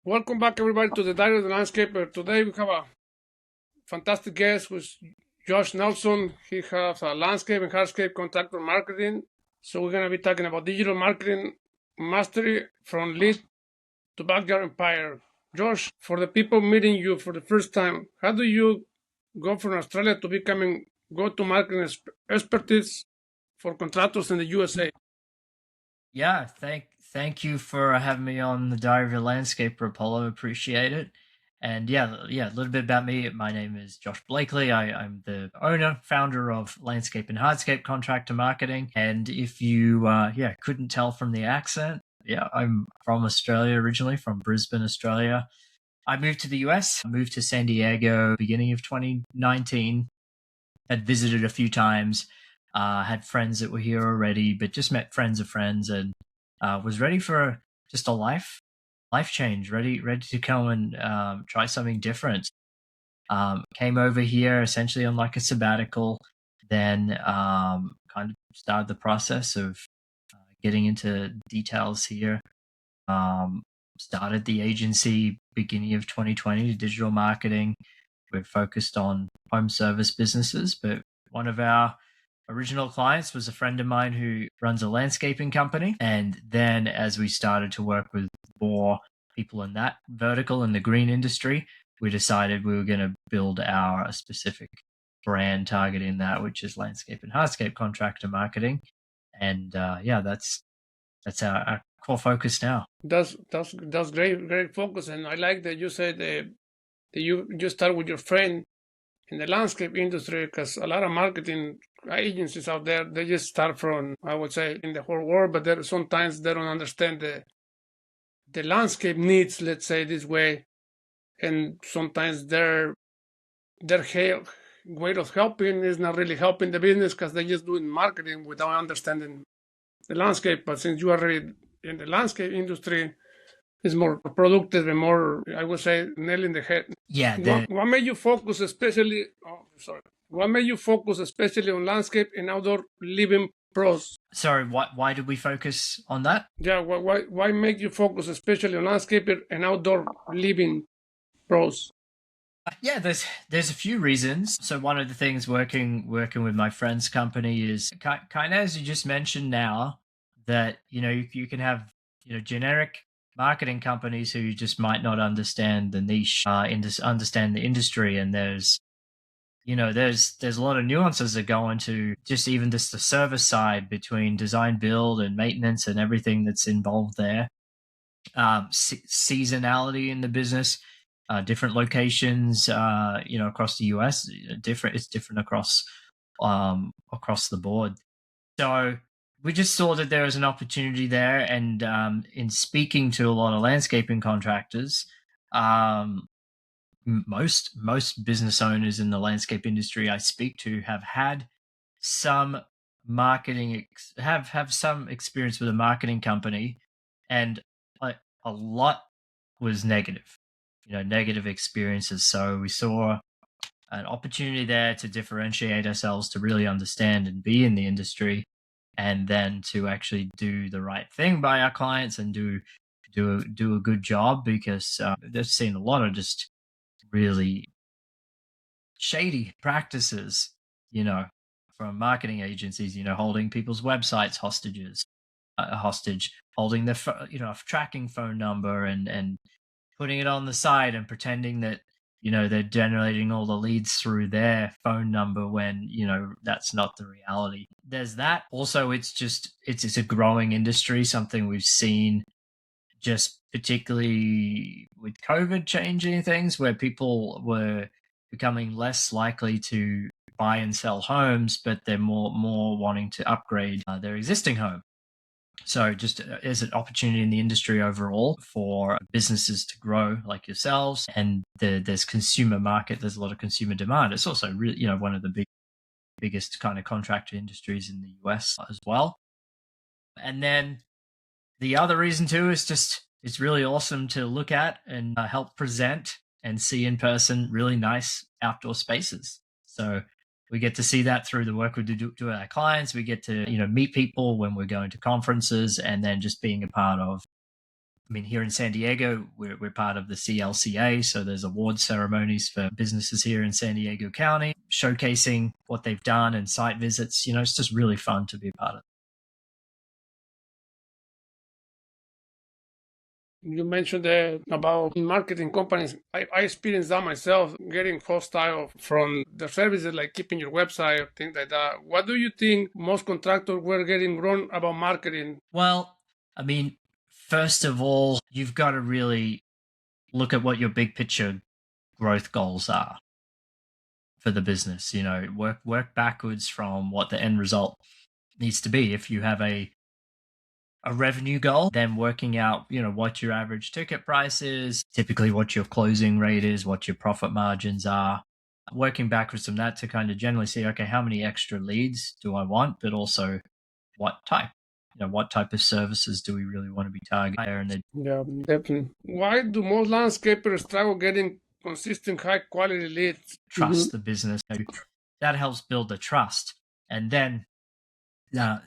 Welcome back, everybody, to the Diary of the Landscaper. Today we have a fantastic guest, who's Josh Nelson. He has a landscape and hardscape contractor marketing. So we're going to be talking about digital marketing mastery from lead to backyard empire. Josh, for the people meeting you for the first time, how do you go from Australia to becoming go-to marketing expertise for contractors in the USA? Yeah, thank you for having me on the Diary of a Landscaper, Apollo. Appreciate it. And a little bit about me. My name is Josh Blakeley. I'm the owner, founder of Landscape and Hardscape Contractor Marketing. And if you couldn't tell from the accent, I'm from Australia originally, from Brisbane, Australia. I moved to the US, moved to San Diego beginning of 2019. Had visited a few times, had friends that were here already, but just met friends of friends, and was ready for just a life change. Ready to come and try something different. Came over here essentially on like a sabbatical, then kind of started the process of getting into details here. Started the agency beginning of 2020, digital marketing. We're focused on home service businesses, but one of our original clients was a friend of mine who runs a landscaping company. And then as we started to work with more people in that vertical in the green industry, we decided we were going to build our specific brand targeting that, which is landscape and hardscape contractor marketing. And that's our core focus now. That's great focus, and I like that you said that you start with your friend in the landscape industry, because a lot of marketing agencies out there, they just start from, I would say, in the whole world, but sometimes they don't understand the landscape needs, let's say this way, and sometimes their way of helping is not really helping the business because they're just doing marketing without understanding the landscape. But since you are already in the landscape industry, it's more productive and more, I would say, nail in the head. Yeah. What made you focus especially? Oh, sorry. What made you focus especially on landscape and outdoor living pros? Sorry, why did we focus on that? Yeah, why make you focus especially on landscape and outdoor living pros? Yeah, there's a few reasons. So one of the things working with my friend's company is kind of as you just mentioned now, that you can have generic marketing companies who just might not understand the niche, understand the industry, and there's a lot of nuances that go into just even just the service side between design, build, and maintenance, and everything that's involved there. Seasonality in the business, different locations, across the US, it's different across the board. So we just saw that there was an opportunity there, and in speaking to a lot of landscaping contractors, most business owners in the landscape industry I speak to have had some have some experience with a marketing company, and a lot was negative, negative experiences. So we saw an opportunity there to differentiate ourselves, to really understand and be in the industry, and then to actually do the right thing by our clients and do a good job, because they've seen a lot of just really shady practices, from marketing agencies, holding people's websites hostage, holding their tracking phone number and putting it on the side and pretending that they're generating all the leads through their phone number when that's not the reality. There's that. Also, it's a growing industry, something we've seen just particularly with COVID changing things, where people were becoming less likely to buy and sell homes, but they're more wanting to upgrade their existing home. So just as an opportunity in the industry overall for businesses to grow like yourselves, and there's consumer market, there's a lot of consumer demand. It's also really, one of the biggest kind of contractor industries in the US as well. And then the other reason too is just it's really awesome to look at and help present and see in person really nice outdoor spaces. So we get to see that through the work we do with our clients. We get to meet people when we're going to conferences, and then just being a part of I mean, here in San Diego, we're part of the CLCA, so there's award ceremonies for businesses here in San Diego County, showcasing what they've done and site visits. It's just really fun to be a part of. You mentioned about marketing companies. I experienced that myself, getting hostile from the services like keeping your website or things like that. What do you think most contractors were getting wrong about marketing? Well, I mean, first of all, you've got to really look at what your big picture growth goals are for the business. Work backwards from what the end result needs to be. If you have a revenue goal, then working out, what your average ticket price is, typically what your closing rate is, what your profit margins are, working backwards from that to kind of generally see, okay, how many extra leads do I want, but also what type? What type of services do we really want to be targeting? Yeah, definitely. Why do most landscapers struggle getting consistent high quality leads? Trust the business. That helps build the trust. And then that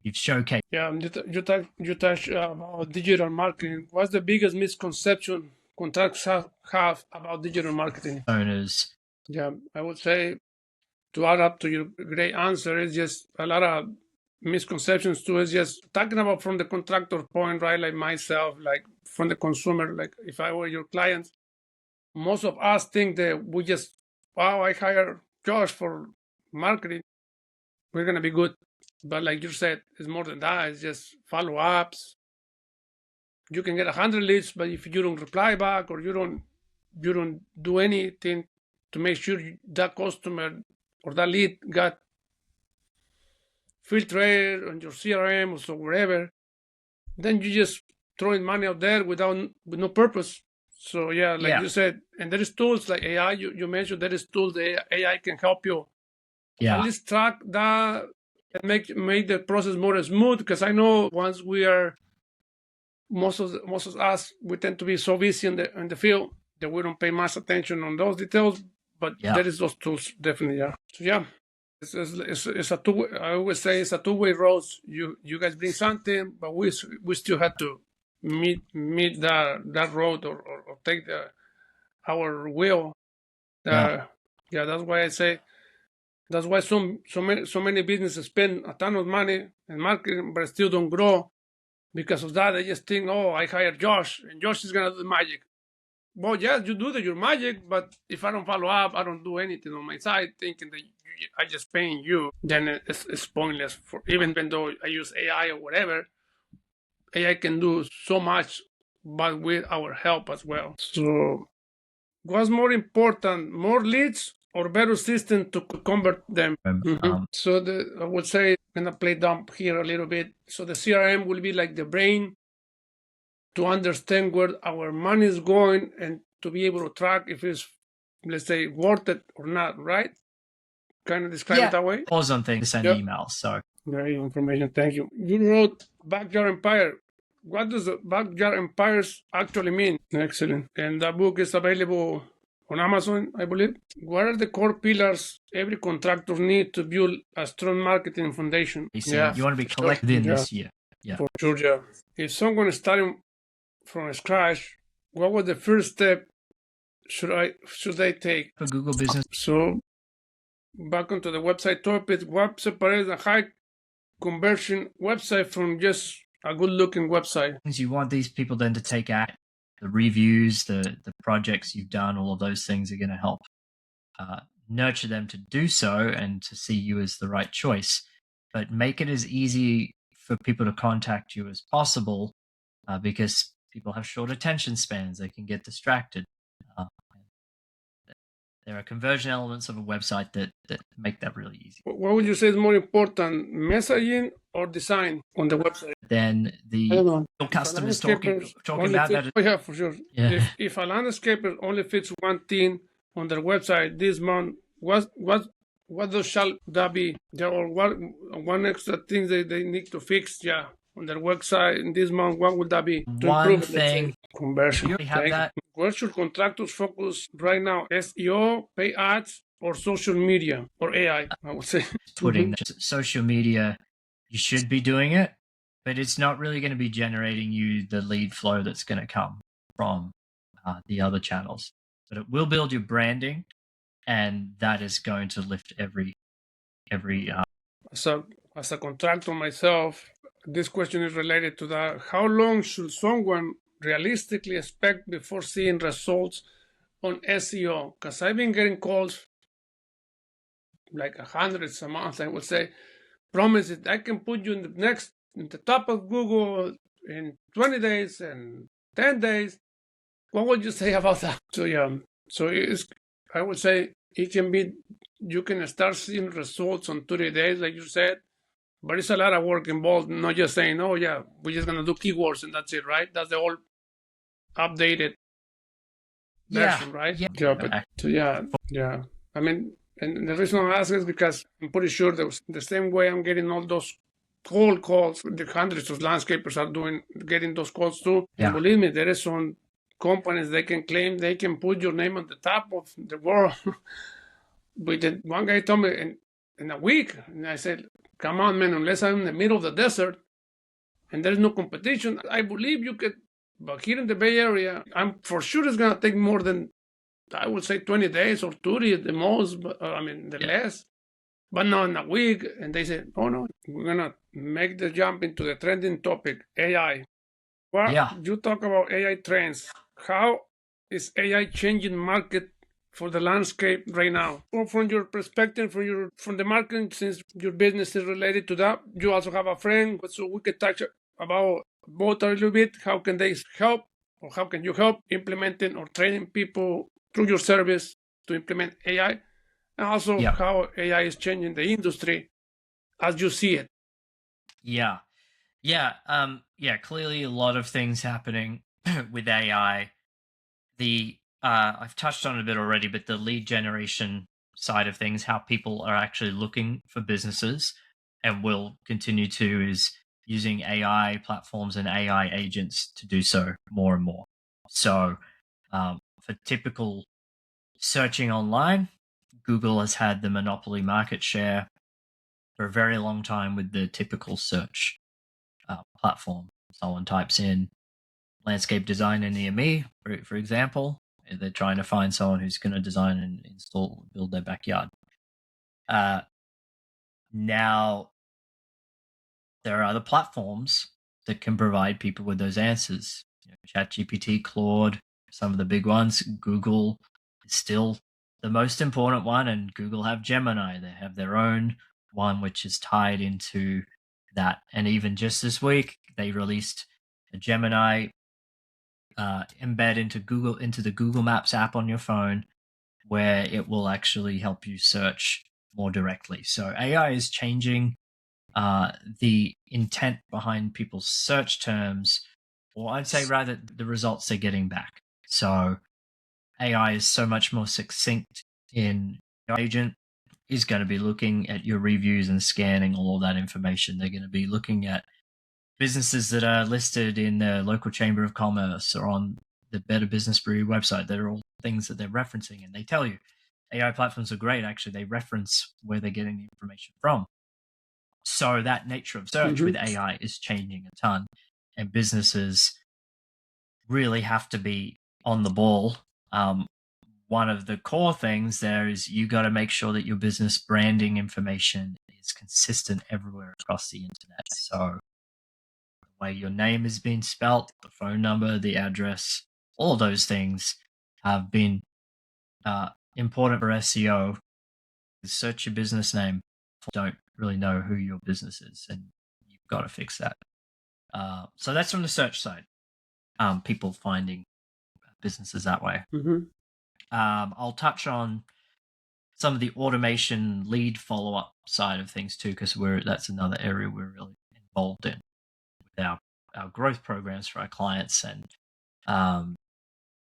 you've showcased. Yeah, you touch about digital marketing. What's the biggest misconception contractors have about digital marketing? Owners. Yeah, I would say, to add up to your great answer, is just a lot of misconceptions too. Is just talking about from the contractor point, right? Like myself, like from the consumer, like if I were your client, most of us think that we just, wow, I hire Josh for marketing, we're gonna be good. But like you said, it's more than that. It's just follow-ups. You can get 100 leads, but if you don't reply back or you don't do anything to make sure that customer or that lead got filtered on your CRM or so wherever, then you just throwing money out there with no purpose. So you said, and there is tools like AI. You mentioned there is tools that AI can help you. At least track that and make the process more smooth. Because I know once we are, most of us, we tend to be so busy in the field that we don't pay much attention on those details. But there is those tools definitely. Yeah. So it's a two. I always say it's a two-way road. You guys bring something, but we still have to meet that road or take our will. That's why I say. That's why so many businesses spend a ton of money in marketing, but still don't grow because of that. They just think, oh, I hired Josh, and Josh is gonna do the magic. Well, yes, you do your magic, but if I don't follow up, I don't do anything on my side, thinking that I just paying you, then it's pointless. Even though I use AI or whatever, AI can do so much, but with our help as well. So, what's more important, more leads or better system to convert them? So I would say, I'm gonna play dumb here a little bit. So the CRM will be like the brain to understand where our money is going and to be able to track if it's, let's say, worth it or not, right? Kind of describe it that way? Pause on things, send emails. So very information. Thank you. You wrote Backyard Empire. What does the Backyard Empires actually mean? Excellent. And that book is available on Amazon, I believe. What are the core pillars every contractor needs to build a strong marketing foundation? You want to be collected in this year. Yeah. For sure, yeah. If someone is starting from scratch, what was the first step should they take? For Google Business. So, back onto the website topic, what separates a high conversion website from just a good looking website? You want these people then to take out the reviews, the projects you've done, all of those things are going to help nurture them to do so and to see you as the right choice. But make it as easy for people to contact you as possible because people have short attention spans. They can get distracted. There are conversion elements of a website that make that really easy. What would you say is more important, messaging or design on the website? Then the customers talking about that. Yeah, for sure. Yeah. If a landscaper only fits one thing on their website this month, what shall that be? Or what one extra thing they need to fix? Yeah. On their website in this month, what would that be? One thing. Conversion. Where should contractors focus right now? SEO, pay ads, or social media, or AI, I would say. Putting social media, you should be doing it, but it's not really going to be generating you the lead flow that's going to come from the other channels. But it will build your branding, and that is going to lift every. As a contractor myself, this question is related to that. How long should someone realistically expect before seeing results on SEO? Because I've been getting calls like hundreds a month, I would say, promise it, I can put you in the top of Google in 20 days and 10 days. What would you say about that? So yeah, I would say it can be, you can start seeing results on 30 days, like you said, but it's a lot of work involved, not just saying, oh yeah, we're just going to do keywords and that's it, right? That's the old updated version, right? Yeah. I mean, and the reason I ask is because I'm pretty sure that the same way I'm getting all those cold calls, the hundreds of landscapers are getting those calls too. Yeah. And believe me, there is some companies they can claim they can put your name on the top of the world. But one guy told me in a week, and I said, come on, man, unless I'm in the middle of the desert and there's no competition, I believe you could. But here in the Bay Area, I'm for sure it's going to take more than, I would say 20 days or 30 at the most, but less. But no, in a week, and they said, oh no, we're going to make the jump into the trending topic, AI. Well, you talk about AI trends. How is AI changing market for the landscape right now? Or from your perspective, from the marketing, since your business is related to that, you also have a friend, so we could touch about both a little bit. How can they help, or how can you help implementing or training people through your service to implement AI? And also how AI is changing the industry as you see it. Clearly a lot of things happening with AI. I've touched on it a bit already, but the lead generation side of things, how people are actually looking for businesses and will continue to, is using AI platforms and AI agents to do so more and more. So for typical searching online, Google has had the monopoly market share for a very long time with the typical search platform. Someone types in landscape design in EME, for example, they're trying to find someone who's going to design and build their backyard. Now, there are other platforms that can provide people with those answers. ChatGPT, Claude, some of the big ones. Google is still the most important one, and Google have Gemini. They have their own one which is tied into that. And even just this week, they released a Gemini embed into the Google Maps app on your phone, where it will actually help you search more directly. So AI is changing the intent behind people's search terms, or I'd say rather the results they're getting back. So AI is so much more succinct in your agent is going to be looking at your reviews and scanning all of that information. They're going to be looking at businesses that are listed in the local chamber of commerce or on the Better Business Bureau website. They're all things that they're referencing, and they tell you AI platforms are great. Actually, they reference where they're getting the information from. So that nature of search with AI is changing a ton, and businesses really have to be on the ball. One of the core things there is you got to make sure that your business branding information is consistent everywhere across the internet. So the way your name is being spelt, the phone number, the address, all those things have been important for SEO. Search your business name. Don't really know who your business is, and you've got to fix that. So that's from the search side. People finding businesses that way. I'll touch on some of the automation lead follow-up side of things too, because that's another area we're really involved in with our growth programs for our clients. And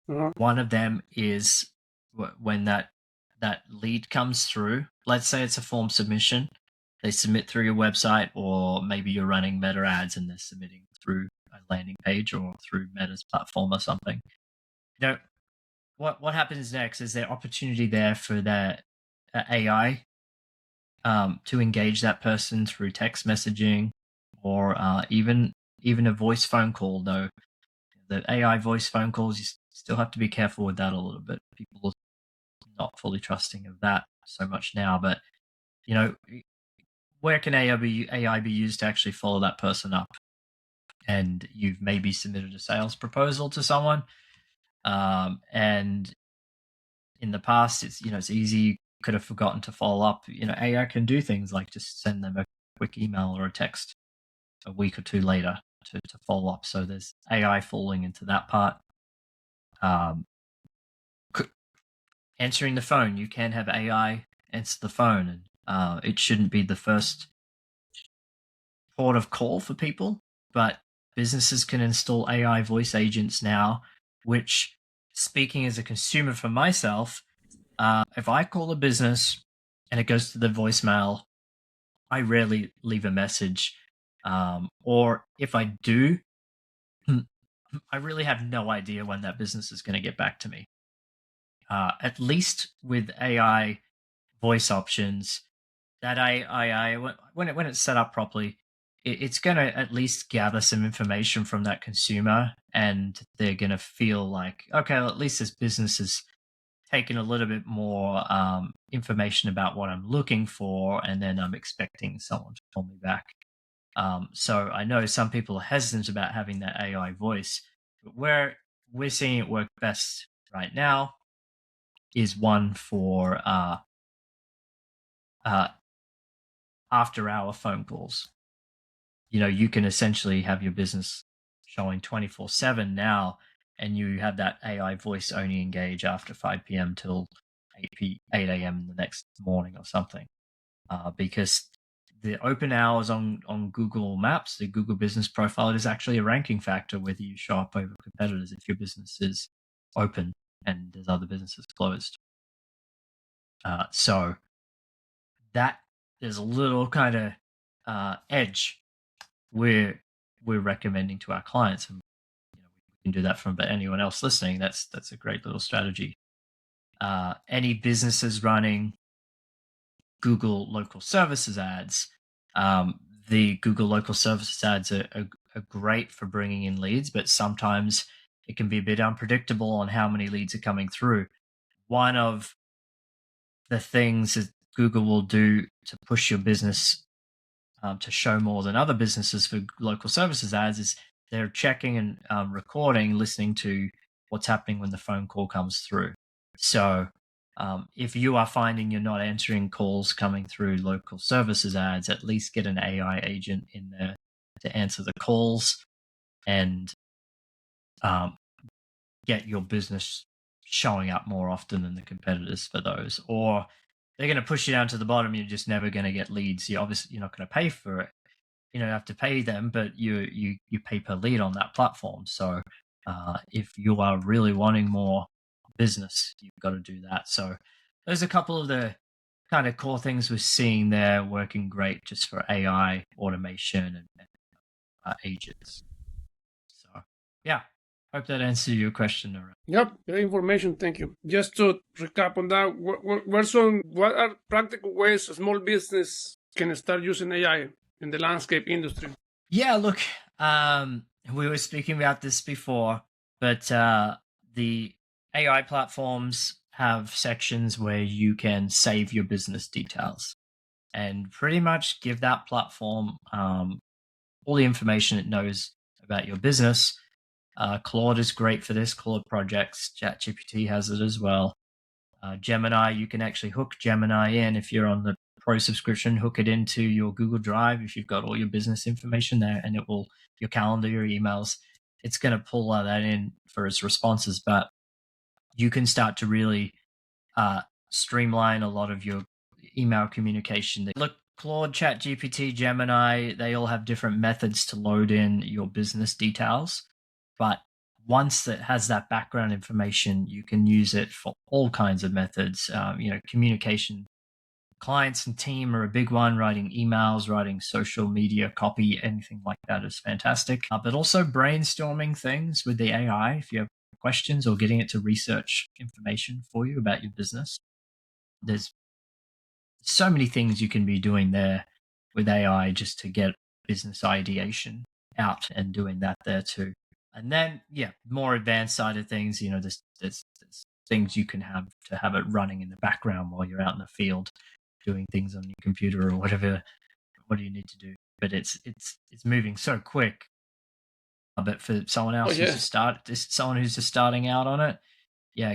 one of them is when that lead comes through. Let's say it's a form submission. They submit through your website, or maybe you're running Meta ads and they're submitting through a landing page or through Meta's platform or something. What happens next is there opportunity there for that AI to engage that person through text messaging or even a voice phone call. Though the AI voice phone calls, you still have to be careful with that a little bit. People are not fully trusting of that so much now, but where can AI be used to actually follow that person up? And you've maybe submitted a sales proposal to someone, and in the past, it's easy. You could have forgotten to follow up. AI can do things like just send them a quick email or a text a week or two later to follow up. So there's AI falling into that part. Answering the phone, you can have AI answer the phone, and it shouldn't be the first port of call for people, but businesses can install AI voice agents now, which, speaking as a consumer for myself, if I call a business and it goes to the voicemail, I rarely leave a message. Or if I do, I really have no idea when that business is going to get back to me. At least with AI voice options, that AI when it's set up properly, it's going to at least gather some information from that consumer, and they're going to feel like, okay, well, at least this business is taking a little bit more information about what I'm looking for, and then I'm expecting someone to call me back. So I know some people are hesitant about having that AI voice, but where we're seeing it work best right now is one for after-hour phone calls. You can essentially have your business showing 24/7 now, and you have that AI voice only engage after 5 p.m. till 8 a.m. the next morning or something. Because the open hours on Google Maps, the Google Business Profile, it is actually a ranking factor whether you show up over competitors if your business is open and there's other businesses closed. So that is a little kind of edge we're recommending to our clients, and we can do that from. But anyone else listening, that's a great little strategy. Any businesses running Google local services ads, the Google local services ads are great for bringing in leads, but sometimes it can be a bit unpredictable on how many leads are coming through. One of the things that Google will do to push your business to show more than other businesses for local services ads is they're checking and recording, listening to what's happening when the phone call comes through. So if you are finding you're not answering calls coming through local services ads, at least get an AI agent in there to answer the calls and get your business showing up more often than the competitors for those. Or they're going to push you down to the bottom. You're just never going to get leads. You're not going to pay for it. You don't have to pay them, but you pay per lead on that platform. So if you are really wanting more business, you've got to do that. So there's a couple of the kind of core things we're seeing there working great just for AI automation and agents. So yeah, hope that answered your question. Yep, great information. Thank you. Just to recap on that, what are practical ways a small business can start using AI in the landscape industry? Yeah, look, we were speaking about this before, but the AI platforms have sections where you can save your business details and pretty much give that platform all the information it knows about your business. Claude is great for this. Claude Projects, ChatGPT has it as well. Gemini, you can actually hook Gemini in if you're on the Pro subscription, hook it into your Google Drive if you've got all your business information there, and it will, your calendar, your emails, it's going to pull that in for its responses. But you can start to really streamline a lot of your email communication. Look, Claude, ChatGPT, Gemini, they all have different methods to load in your business details. But once it has that background information, you can use it for all kinds of methods. Communication, clients and team are a big one. Writing emails, writing social media copy, anything like that is fantastic. But also brainstorming things with the AI if you have questions, or getting it to research information for you about your business. There's so many things you can be doing there with AI just to get business ideation out and doing that there too. And then, more advanced side of things, there's things you can have to have it running in the background while you're out in the field doing things on your computer or whatever. What do you need to do? But it's moving so quick. But for someone else who's just starting out on it,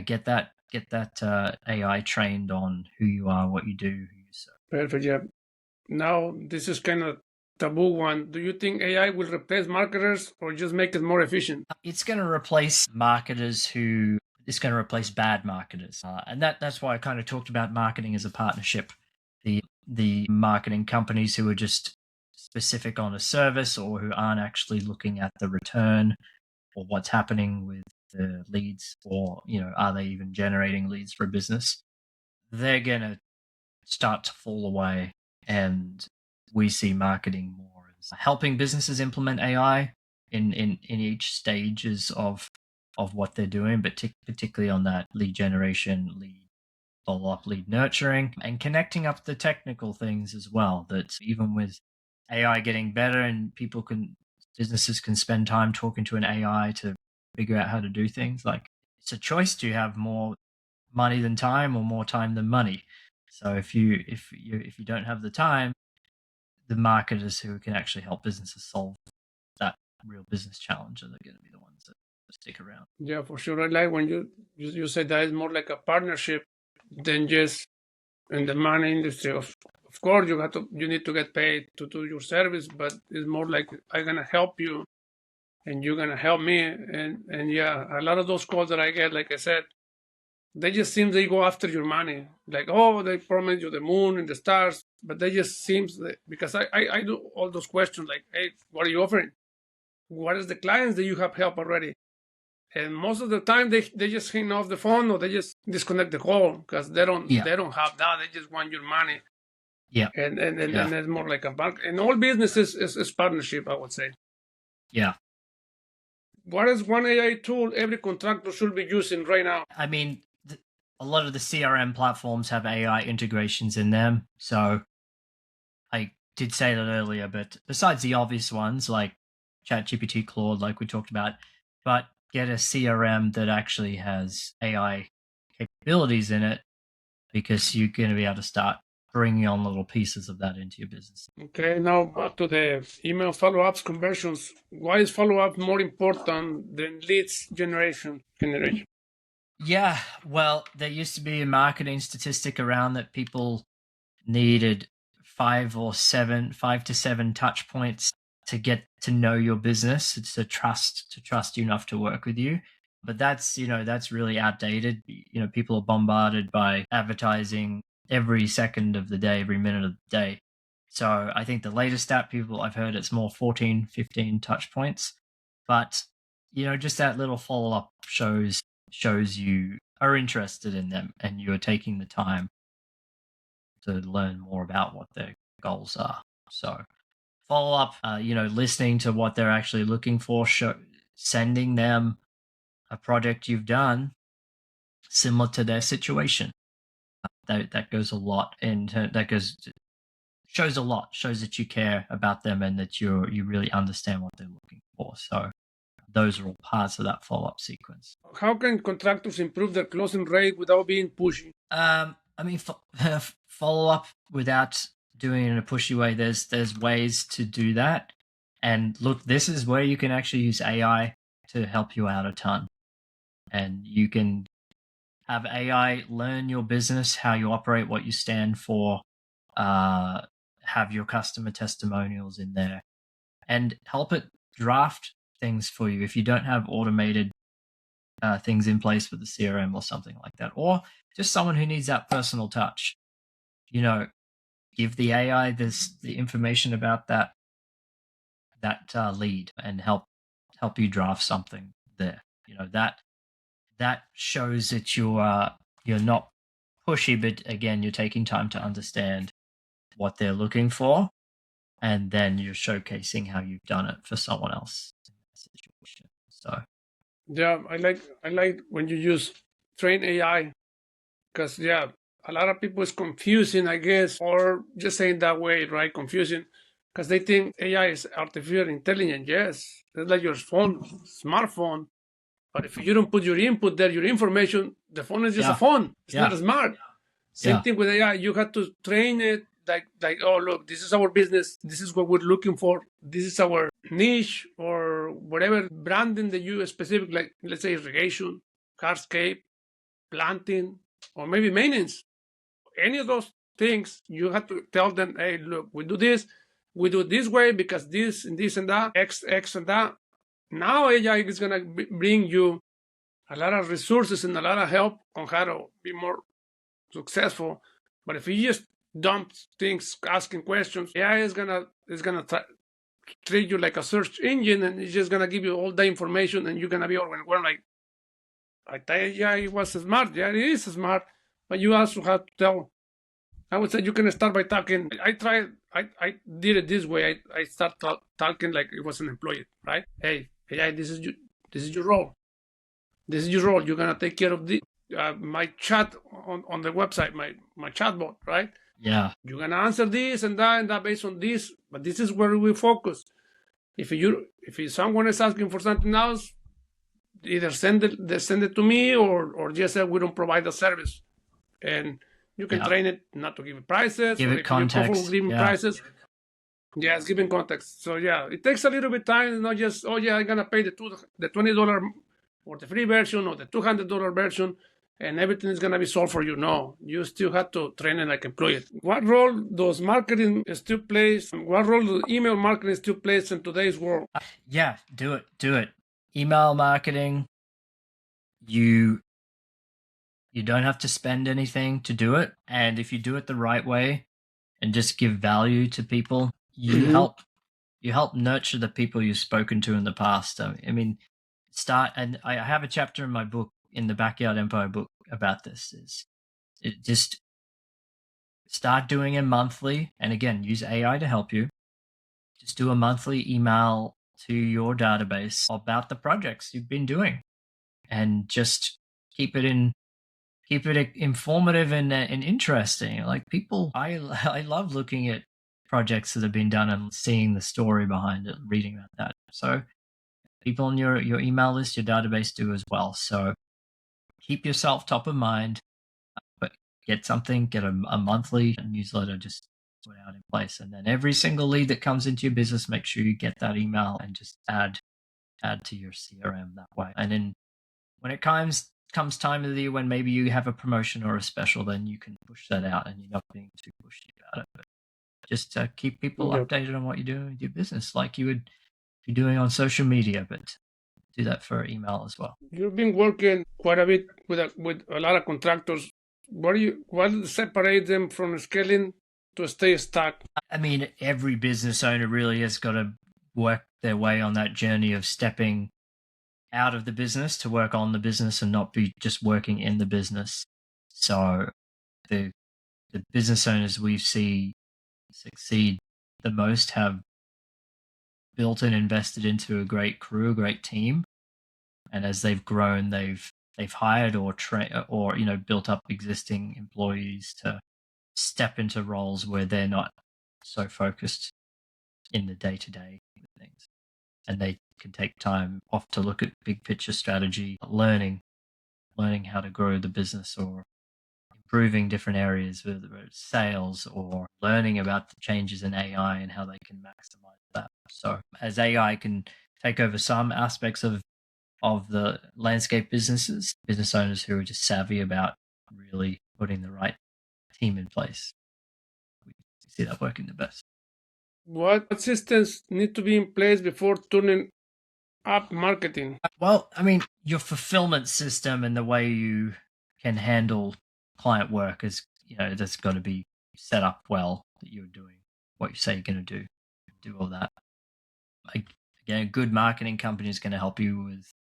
get that AI trained on who you are, what you do, who you serve. Perfect. Yeah. Now this is kind of taboo one. Do you think AI will replace marketers or just make it more efficient? It's going to replace marketers it's going to replace bad marketers. And that's why I kind of talked about marketing as a partnership. The marketing companies who are just specific on a service or who aren't actually looking at the return or what's happening with the leads, or, are they even generating leads for a business? They're going to start to fall away. And we see marketing more as helping businesses implement AI in each stages of what they're doing, but particularly on that lead generation, lead follow-up, lead nurturing, and connecting up the technical things as well. That even with AI getting better and businesses can spend time talking to an AI to figure out how to do things, like it's a choice to have more money than time or more time than money. So if you don't have the time, the marketers who can actually help businesses solve that real business challenge are going to be the ones that stick around. Yeah, for sure. I like when you say that it's more like a partnership than just in the money industry. Of course, you need to get paid to do your service, but it's more like I'm gonna help you, and you're gonna help me. And a lot of those calls that I get, like I said, they just seem they go after your money. Like, oh, they promise you the moon and the stars, but they just seems because I do all those questions like, hey, what are you offering? What is the clients that you have helped already? And most of the time they just hang off the phone or they just disconnect the call because they don't have that. They just want your money. Yeah. And it's more like a bank. And all businesses is partnership, I would say. Yeah. What is one AI tool every contractor should be using right now? I mean, a lot of the CRM platforms have AI integrations in them. So I did say that earlier, but besides the obvious ones like ChatGPT, Claude, like we talked about, but get a CRM that actually has AI capabilities in it, because you're going to be able to start bringing on little pieces of that into your business. Okay, now back to the email follow-ups conversions. Why is follow-up more important than leads generation? Yeah, well, there used to be a marketing statistic around that people needed 5 to 7 touch points to get to know your business. It's to trust you enough to work with you. But that's really outdated. People are bombarded by advertising every second of the day, every minute of the day. So I think the latest stat I've heard it's more 14, 15 touch points. But, just that little follow-up shows you are interested in them and you're taking the time to learn more about what their goals are. So follow up, listening to what they're actually looking for, sending them a project you've done similar to their situation. That goes a lot, and shows a lot. Shows that you care about them and that you really understand what they're looking for. So those are all parts of that follow up sequence. How can contractors improve their closing rate without being pushy? Follow up without doing it in a pushy way. There's ways to do that. And look, this is where you can actually use AI to help you out a ton. And you can have AI learn your business, how you operate, what you stand for, have your customer testimonials in there, and help it draft things for you if you don't have automated things in place with the CRM or something like that, or just someone who needs that personal touch. Give the AI the information about that lead and help you draft something there. That shows that you're not pushy, but again, you're taking time to understand what they're looking for, and then you're showcasing how you've done it for someone else in that situation. So yeah, I like when you use train AI, because a lot of people is confusing, I guess, or just saying that way, right? Confusing, because they think AI is artificial intelligence. Yes, it's like your phone, smartphone. But if you don't put your input there, your information, the phone is just a phone. It's not smart. Same thing with AI. You have to train it like, oh, look, this is our business. This is what we're looking for. This is our niche or whatever branding that you specific, like let's say irrigation, hardscape, planting, or maybe maintenance. Any of those things, you have to tell them, hey, look, we do it this way because this and this and that, X and that. Now AI is gonna bring you a lot of resources and a lot of help on how to be more successful. But if you just dump things, asking questions, AI is gonna treat you like a search engine, and it's just gonna give you all the information, and you're gonna be overwhelmed. Like, I thought AI was smart. Yeah, it is smart, but you also have to tell. I would say you can start by talking. I did it this way. I start talking like it was an employee, right? Hey, AI, this is your role. This is your role. You're gonna take care of the my chat on the website, my chatbot, right? Yeah. You're gonna answer this and that based on this, but this is where we focus. If someone is asking for something else, either send it to me or just say we don't provide the service, and you can train it not to give prices. Give it context. Prices. Yes, giving context. So yeah, it takes a little bit of time. It's not just I'm gonna pay the $20 or the free version or the $200 version, and everything is gonna be solved for you. No, you still have to train it like employee. What role does marketing still plays? What role does email marketing still plays in today's world? Yeah, do it. Email marketing. You don't have to spend anything to do it, and if you do it the right way and just give value to people, you help nurture the people you've spoken to in the past. I mean, and I have a chapter in my book, in the Backyard Empire book, about this. Just start doing it monthly, and again, use AI to help you. Just do a monthly email to your database about the projects you've been doing, and just keep it informative and interesting. Like, people, I love looking at projects that have been done and seeing the story behind it, reading about that. So people on your email list, your database do as well. So keep yourself top of mind, but get a monthly newsletter just put out in place. And then every single lead that comes into your business, make sure you get that email and just add to your CRM that way. And then when it comes time of the year when maybe you have a promotion or a special, then you can push that out and you're not being too pushy about it. But just keep people updated on what you're doing with your business, like you would be doing on social media, but do that for email as well. You've been working quite a bit with a lot of contractors. What separates them from scaling to stay stuck? I mean, every business owner really has got to work their way on that journey of stepping out of the business to work on the business and not be just working in the business. So the business owners we see succeed the most have built and invested into a great crew, a great team, and as they've grown, they've hired or built up existing employees to step into roles where they're not so focused in the day-to-day things, and they can take time off to look at big picture strategy, learning how to grow the business or improving different areas, whether it's sales or learning about the changes in AI and how they can maximize that. So as AI can take over some aspects of the landscape business owners who are just savvy about really putting the right team in place, we see that working the best. What systems need to be in place before turning up marketing? Well, I mean, your fulfillment system and the way you can handle client work is, that's got to be set up well, that you're doing what you say you're going to do all that. Again, a good marketing company is going to help you with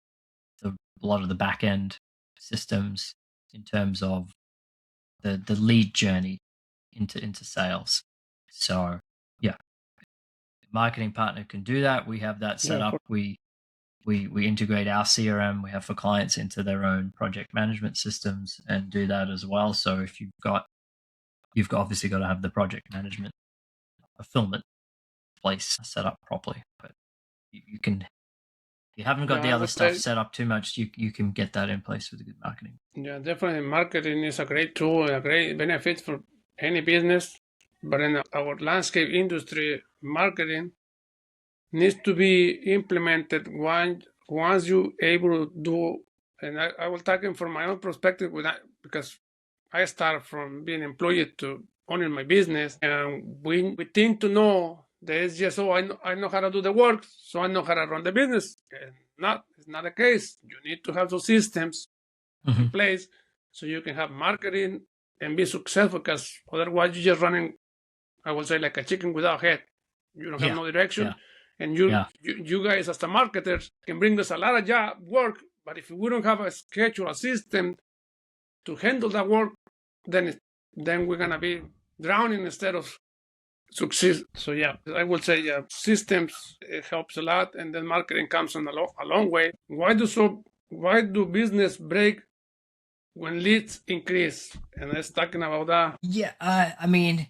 a lot of the back end systems in terms of the lead journey into sales. So yeah, marketing partner can do that. We have that set up. We integrate our CRM we have for clients into their own project management systems and do that as well. So if you've obviously got to have the project management fulfillment place set up properly. But you can, if you haven't got Yeah, the I other would stuff say, set up too much, you can get that in place with good marketing. yeah, definitely marketing is a great tool and a great benefit for any business. But in our landscape industry, marketing needs to be implemented once you able to do. And I will talk from my own perspective with that, because I start from being employed to owning my business, and we tend to know that it's just, oh, I know how to do the work, so I know how to run the business. And it's not the case. You need to have those systems in place so you can have marketing and be successful, because otherwise you're just running, I would say, like a chicken without head. You don't have no direction. Yeah. And Yeah. you guys as the marketers can bring us a lot of job work, but if we don't have a schedule, a system to handle that work, then we're gonna be drowning instead of succeed. So yeah, I would say systems, it helps a lot, and then marketing comes in a long way. Why do business break when leads increase? And let's talking about that. Yeah, I mean,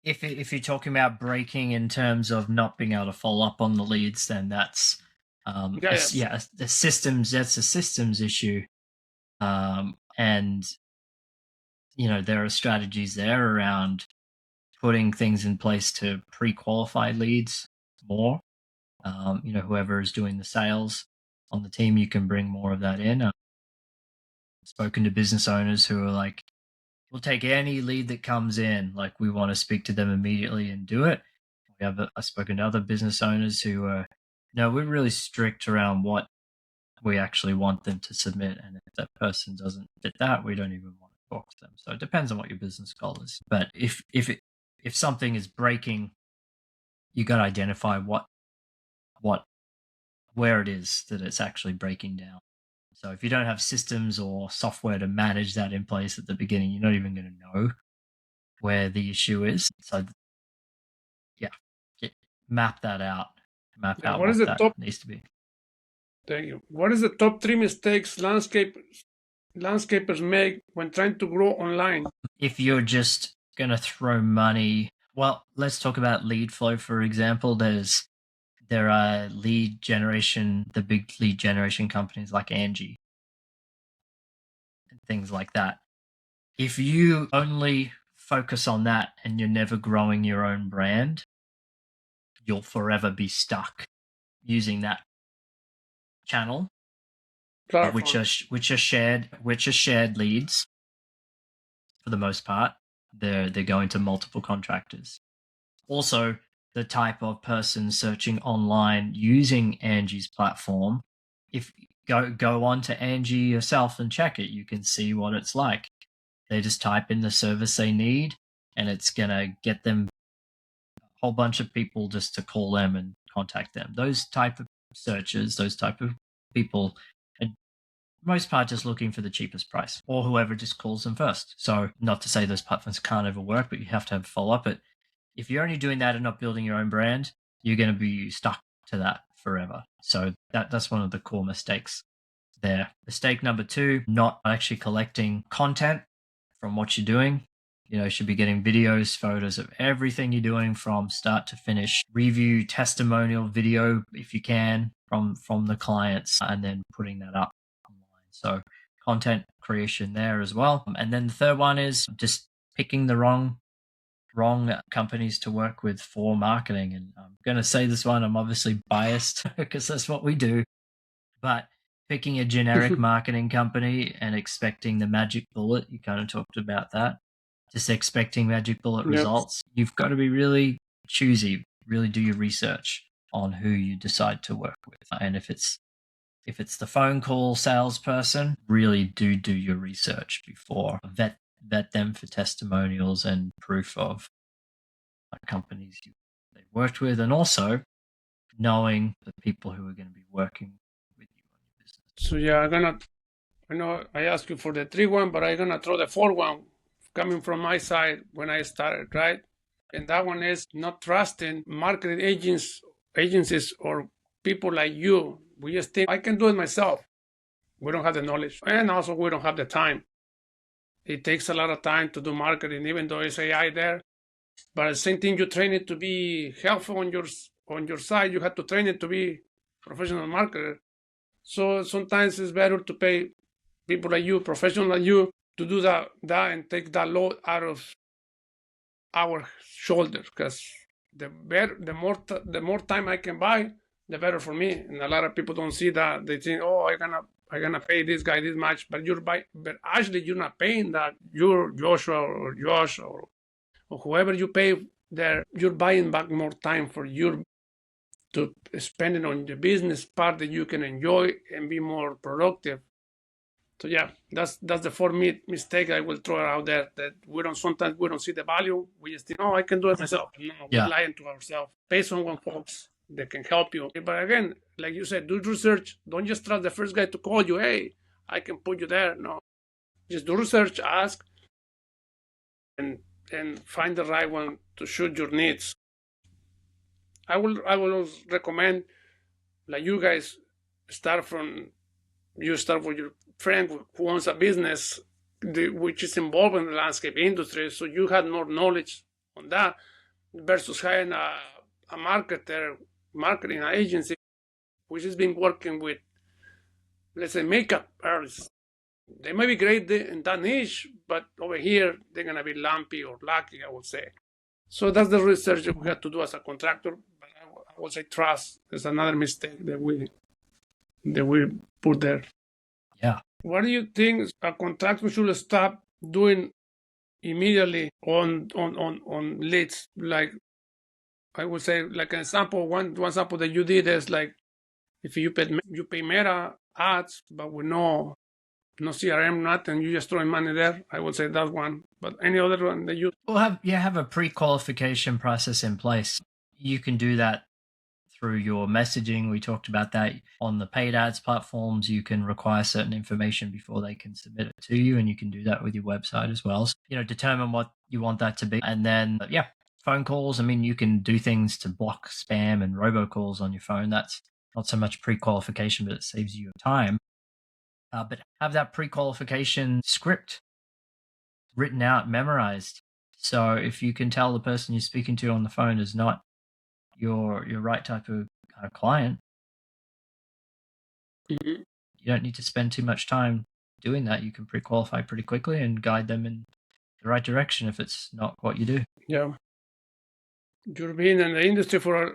if you're talking about breaking in terms of not being able to follow up on the leads, then that's the systems. That's a systems issue, and there are strategies there around putting things in place to pre-qualify leads more. Whoever is doing the sales on the team, you can bring more of that in. I've spoken to business owners who are like, we'll take any lead that comes in. Like, we want to speak to them immediately and do it. I've spoken to other business owners who are, we're really strict around what we actually want them to submit. And if that person doesn't fit that, we don't even want to talk to them. So it depends on what your business goal is. But if something is breaking, you got to identify where it is that it's actually breaking down. So if you don't have systems or software to manage that in place at the beginning, you're not even going to know where the issue is. So map that out. Map out what that needs to be. Thank you. What is the top 3 mistakes landscapers make when trying to grow online? If you're just going to throw money, well, let's talk about lead flow, for example. There are the big lead generation companies like Angie and things like that. If you only focus on that and you're never growing your own brand, you'll forever be stuck using that channel, which are shared leads for the most part. They're going to multiple contractors. Also, the type of person searching online using Angie's platform, if go on to Angie yourself and check it, you can see what it's like. They just type in the service they need, and it's gonna get them a whole bunch of people just to call them and contact them. Those type of searches, those type of people, are most part just looking for the cheapest price, or whoever just calls them first. So not to say those platforms can't ever work, but you have to have follow up. But if you're only doing that and not building your own brand, you're going to be stuck to that forever. So that's one of the core mistakes there. Mistake number 2, not actually collecting content from what you're doing. You should be getting videos, photos of everything you're doing from start to finish. Review, testimonial video, if you can, from the clients, and then putting that up online. So content creation there as well. And then the third one is just picking the wrong companies to work with for marketing. And I'm going to say this one, I'm obviously biased because that's what we do, but picking a generic marketing company and expecting the magic bullet, you kind of talked about that, just expecting magic bullet results. You've got to be really choosy, really do your research on who you decide to work with. And if it's the phone call salesperson, really do your research before. Vet them for testimonials and proof of companies they've worked with, and also knowing the people who are going to be working with you on your business. So yeah, I know I asked you for the 3 one, but I'm gonna throw the 4 one coming from my side when I started, right? And that one is not trusting marketing agencies or people like you. We just think I can do it myself. We don't have the knowledge, and also we don't have the time. It takes a lot of time to do marketing, even though it's AI there. But at the same thing, you train it to be helpful on your side, you have to train it to be professional marketer. So sometimes it's better to pay people like you, professionals like you, to do that and take that load out of our shoulders. Because the more time I can buy, the better for me. And a lot of people don't see that. They think, oh, I'm gonna pay this guy this much, but but actually you're not paying that. You're Joshua or Josh or whoever you pay there. You're buying back more time for you to spend it on the business part that you can enjoy and be more productive. So yeah, that's the for me mistake I will throw out there, that sometimes we don't see the value. We just think, oh, I can do it myself. No, we're lying to ourselves. Pay someone, folks, that can help you. But again, like you said, do research. Don't just trust the first guy to call you. Hey, I can put you there. No, just do research, ask, and find the right one to suit your needs. I will also recommend, like you guys, start with your friend who owns a business which is involved in the landscape industry, so you have more knowledge on that versus hiring a marketing agency which has been working with, let's say, makeup artists. They may be great in that niche, but over here they're gonna be lumpy or lucky, I would say. So that's the research that we have to do as a contractor. But I would say trust is another mistake that we put there. Yeah. What do you think a contractor should stop doing immediately on leads? Like, I would say, like an example, one example that you did is like, if you pay Meta ads, but with no CRM, nothing, you just throwing money there. I would say that one. But any other one that you have a pre-qualification process in place. You can do that through your messaging. We talked about that on the paid ads platforms. You can require certain information before they can submit it to you, and you can do that with your website as well. So, determine what you want that to be. And then, phone calls. I mean, you can do things to block spam and robocalls on your phone. That's not so much pre-qualification, but it saves you time. But have that pre-qualification script written out, memorized. So if you can tell the person you're speaking to on the phone is not your right type of client, you don't need to spend too much time doing that. You can pre-qualify pretty quickly and guide them in the right direction if it's not what you do. Yeah. You've been in the industry for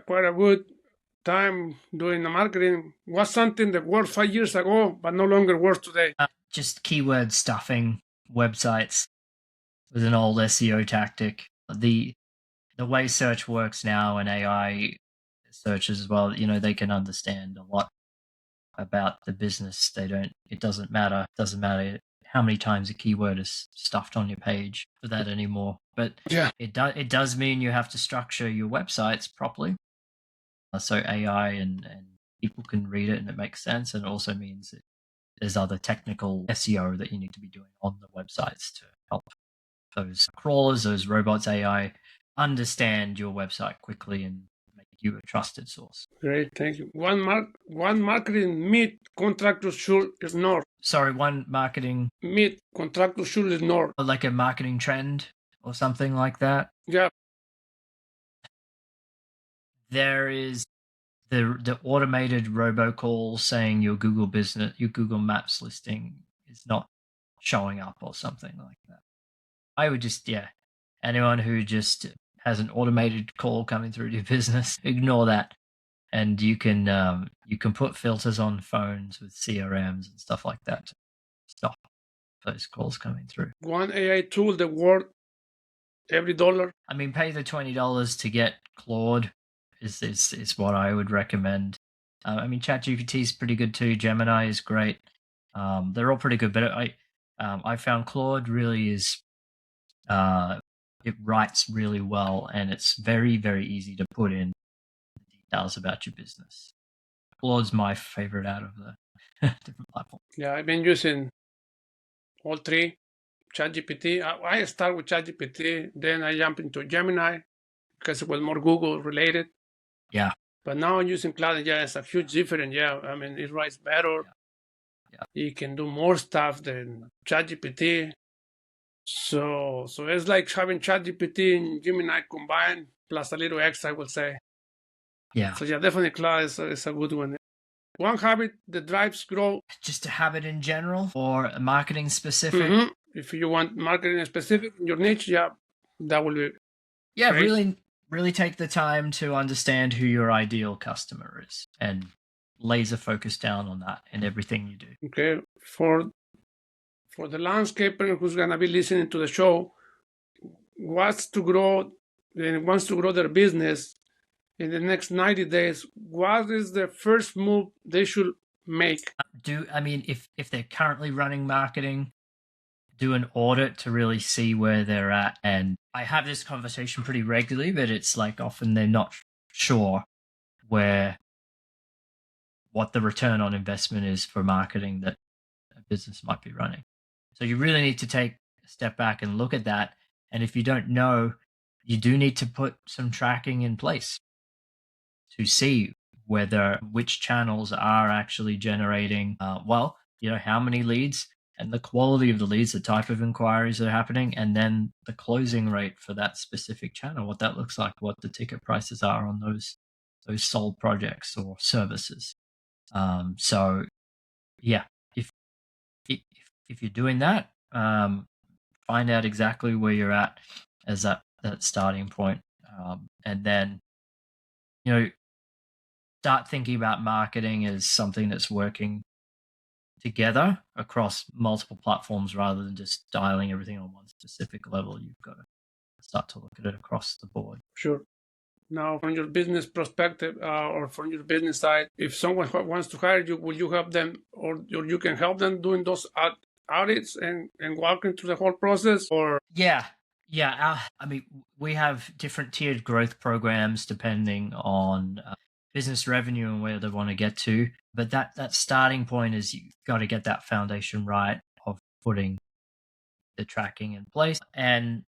quite a good time doing the marketing. Was something that worked 5 years ago, but no longer works today? Just keyword stuffing websites with an old SEO tactic. The way search works now, and AI searches as well, they can understand a lot about the business. It doesn't matter how many times a keyword is stuffed on your page for that anymore. But yeah, it does mean you have to structure your websites properly, so AI and people can read it and it makes sense. And it also means that there's other technical SEO that you need to be doing on the websites to help those crawlers, those robots, AI, understand your website quickly and make you a trusted source. Great, thank you. One marketing myth contractors should ignore. Sorry, one marketing myth contractors should ignore. Like a marketing trend or something like that? Yeah. There is the automated robocall saying your Google Maps listing is not showing up or something like that. I would just, anyone who just has an automated call coming through to your business, ignore that. And you can put filters on phones with CRMs and stuff like that to stop those calls coming through. One AI tool that worth every dollar. I mean, pay the $20 to get Claude is what I would recommend. I mean, ChatGPT is pretty good too. Gemini is great. They're all pretty good, but I found Claude really is. It writes really well, and it's very, very easy to put in details about your business. Claude's my favorite out of the different platforms. Yeah, I've been using all three. ChatGPT. I start with ChatGPT, then I jump into Gemini because it was more Google related. Yeah. But now I'm using Claude. Yeah, it's a huge difference. Yeah, I mean, it writes better. Yeah. It can do more stuff than ChatGPT. So it's like having ChatGPT and Gemini combined plus a little extra, I would say. Yeah. So yeah, definitely cloud is a good one. One habit that drives growth. Just a habit in general or marketing specific. If you want marketing specific in your niche, yeah, that will be great. Really take the time to understand who your ideal customer is and laser focus down on that in everything you do. Okay, for the landscaper who's gonna be listening to the show, wants to grow their business in the next 90 days, what is the first move they should make? If they're currently running marketing, do an audit to really see where they're at. And I have this conversation pretty regularly, but it's like often they're not sure what the return on investment is for marketing that a business might be running. So you really need to take a step back and look at that. And if you don't know, you do need to put some tracking in place to see which channels are actually generating, how many leads and the quality of the leads, the type of inquiries that are happening, and then the closing rate for that specific channel, what that looks like, what the ticket prices are on those sold projects or services. So yeah, if you're doing that, find out exactly where you're at as that starting point, and then start thinking about marketing as something that's working together across multiple platforms rather than just dialing everything on one specific level. You've got to start to look at it across the board. Sure. Now, from your business perspective or from your business side, if someone wants to hire you, will you help them or you can help them doing those audits and walking through the whole process? Or Yeah. We have different tiered growth programs depending on business revenue and where they want to get to. But that starting point is you've got to get that foundation right of putting the tracking in place. And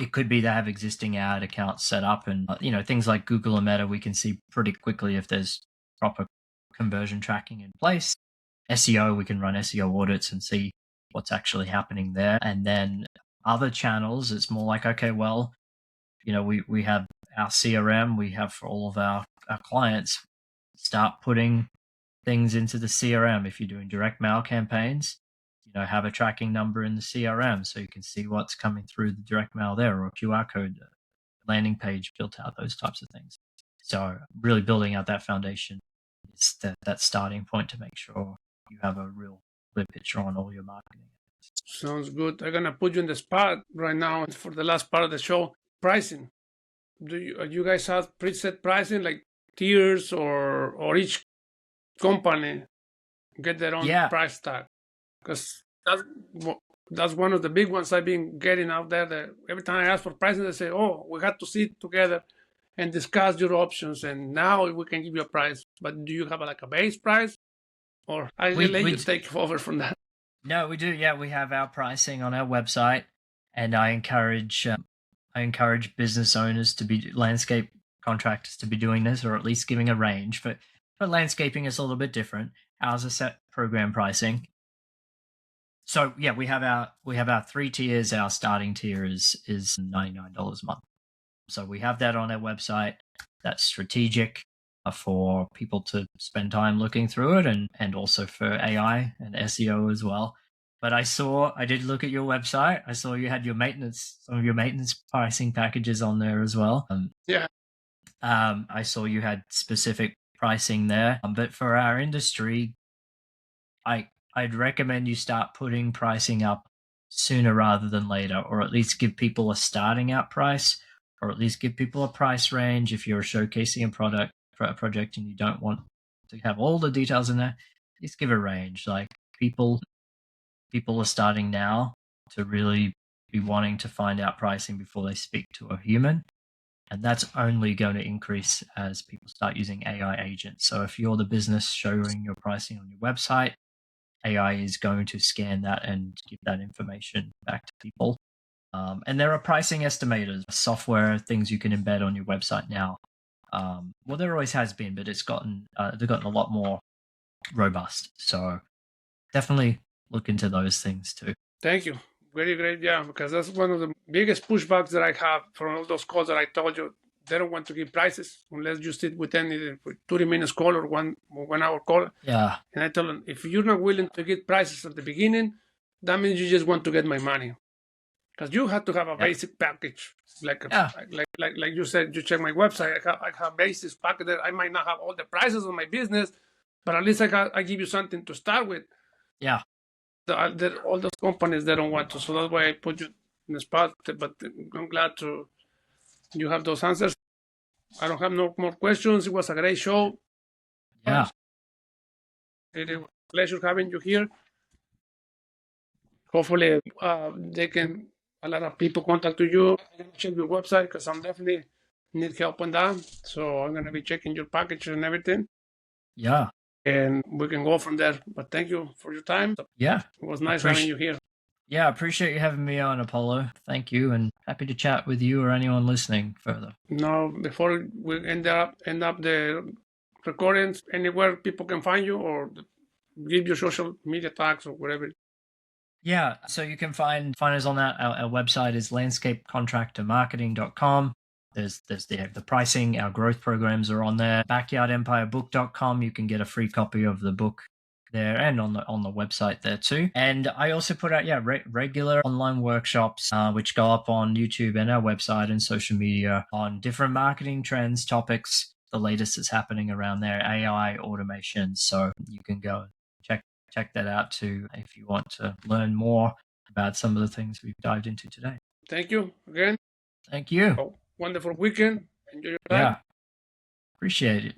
it could be they have existing ad accounts set up and, things like Google and Meta, we can see pretty quickly if there's proper conversion tracking in place. SEO, we can run SEO audits and see what's actually happening there. And then other channels, it's more like, okay, well, we have our CRM, we have for all of our clients, start putting things into the CRM. If you're doing direct mail campaigns, have a tracking number in the CRM so you can see what's coming through the direct mail there, or a QR code, landing page built out, those types of things. So really building out that foundation is that starting point to make sure you have a real clear picture on all your marketing. Sounds good. I'm gonna put you in the spot right now for the last part of the show. Pricing. Do you guys have preset pricing like tiers or each company get their own price tag? Because that's one of the big ones I've been getting out there. That every time I ask for pricing, they say, "Oh, we had to sit together and discuss your options, and now we can give you a price." But do you have a base price, or I let you take over from that? No, we do. Yeah, we have our pricing on our website, and I encourage business owners to be landscape contractors to be doing this, or at least giving a range. But landscaping is a little bit different. Ours is set program pricing. So yeah, we have our 3 tiers. Our starting tier is $99 a month. So we have that on our website. That's strategic for people to spend time looking through it, and also for AI and SEO as well. But I did look at your website. I saw you had some of your maintenance pricing packages on there as well. I saw you had specific pricing there. But for our industry, I'd recommend you start putting pricing up sooner rather than later, or at least give people a starting out price, or at least give people a price range. If you're showcasing a project and you don't want to have all the details in there, just give a range. Like people are starting now to really be wanting to find out pricing before they speak to a human. And that's only going to increase as people start using AI agents. So if you're the business showing your pricing on your website, AI is going to scan that and give that information back to people. And there are pricing estimators, software, things you can embed on your website now. Well, there always has been, but they've gotten a lot more robust. So definitely look into those things too. Thank you. Very great. Yeah, because that's one of the biggest pushbacks that I have from all those calls that I told you. they don't want to give prices unless you sit with them either for 30 minutes call or 1 hour call. Yeah. And I tell them, if you're not willing to give prices at the beginning, that means you just want to get my money. Because you have to have a basic package. Like you said, you check my website, I have basic package there. I might not have all the prices of my business, but at least I give you something to start with. Yeah. All those companies, they don't want to. So that's why I put you in the spot. But I'm glad you have those answers. I don't have no more questions. It was a great show. Yeah. It was a pleasure having you here. Hopefully, a lot of people contact you. I'm going to check your website because I'm definitely need help on that. So I'm going to be checking your package and everything. Yeah. And we can go from there. But thank you for your time. Yeah. It was nice having you here. Yeah, I appreciate you having me on, Apolo. Thank you, and happy to chat with you or anyone listening further. Now, before we end up the recordings, anywhere people can find you, or give your social media tags or whatever. Yeah, so you can find us on that. Our website is landscapecontractormarketing.com. There's the pricing. Our growth programs are on there. BackyardEmpireBook.com. You can get a free copy of the book there and on the website there too. And I also put out regular online workshops which go up on YouTube and our website and social media on different marketing trends, topics, the latest that's happening around there, AI, automation. So you can go check that out too if you want to learn more about some of the things we've dived into today. Thank you again. Thank you. Wonderful weekend. Enjoy your time. Yeah. Appreciate it.